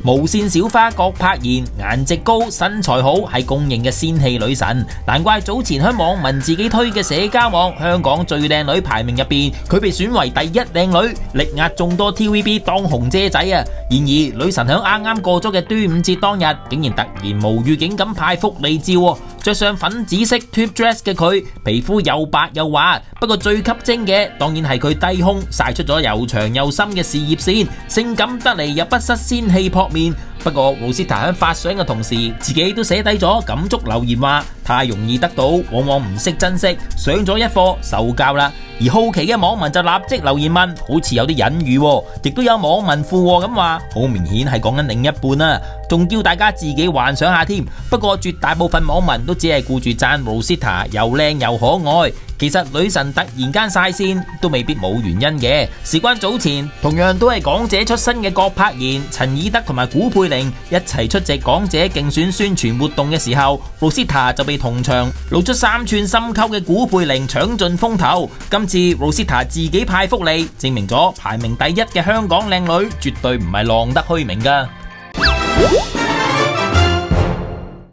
無線小花郭柏妍顏值高、身材好，係公認嘅仙氣女神，難怪早前喺網民自己推嘅社交網香港最靚女排名入邊，佢被選為第一靚女，力壓眾多 TVB 當紅姐仔啊！然而女神響啱啱過咗嘅端午節當日，竟然突然無預警咁派福利照，着上粉紫色 tube dress 嘅佢，皮膚又白又滑，不過最吸睛嘅當然係佢低胸曬出咗又長又深嘅事業線，性感得嚟又不失仙氣撲面。不過 Rosita 喺發相嘅同時，自己都寫低咗感觸留言話：太容易得到，往往唔識珍惜，上咗一課受教啦。而好奇嘅網民就立即留言問，好似有啲隱喻喎，亦都有網民附和咁話，好明顯係講緊另一半啊，仲叫大家自己幻想下添。不過絕大部分網民都只係顧住讚 Rosita 又靚又可愛。其實女神突然間晒線都未必冇原因嘅，事關早前同樣都係港姐出身嘅郭柏妍、陳以德同埋古佩玲一齊出席港姐競選宣傳活動嘅時候 ，Rosita 就被同場露出3寸深溝嘅古佩玲搶盡風頭。今次 Rosita 自己派福利，證明咗排名第一嘅香港靚女絕對唔係浪得虛名㗎。